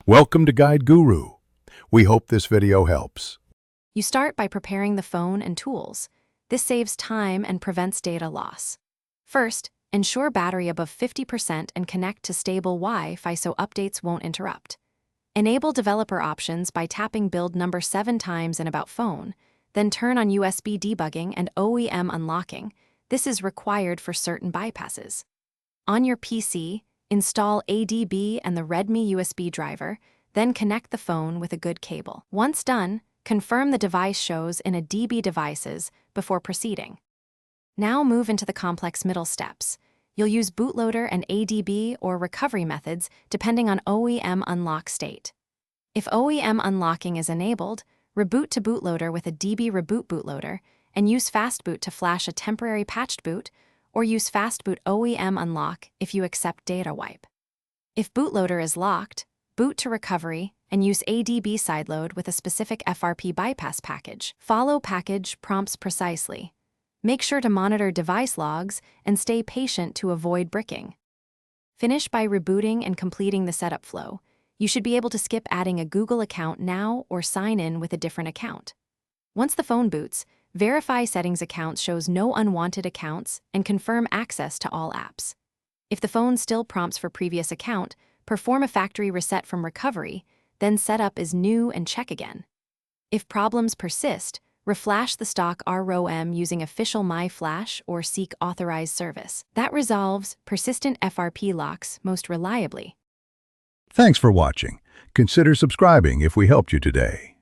Welcome to Guide Guru. We hope this video helps. You start by preparing the phone and tools. This saves time and prevents data loss. First, ensure battery above 50% and connect to stable Wi-Fi so updates won't interrupt. Enable developer options by tapping build number 7 times in About Phone, then turn on USB debugging and OEM unlocking. This is required for certain bypasses. On your PC, install ADB and the Redmi USB driver, then connect the phone with a good cable. Once done, confirm the device shows in a DB devices before proceeding. Now move into the complex middle steps. You'll use bootloader and ADB or recovery methods depending on OEM unlock state. If OEM unlocking is enabled, reboot to bootloader with a DB reboot bootloader and use fastboot to flash a temporary patched boot, or use fastboot OEM unlock if you accept data wipe. If bootloader is locked, boot to recovery and use ADB sideload with a specific FRP bypass package. Follow package prompts precisely. Make sure to monitor device logs and stay patient to avoid bricking. Finish by rebooting and completing the setup flow. You should be able to skip adding a Google account now or sign in with a different account. Once the phone boots, verify settings accounts shows no unwanted accounts and confirm access to all apps. If the phone still prompts for previous account, perform a factory reset from recovery, then set up as new and check again. If problems persist, reflash the stock ROM using official MyFlash or seek authorized service. That resolves persistent FRP locks most reliably. Thanks for watching. Consider subscribing if we helped you today.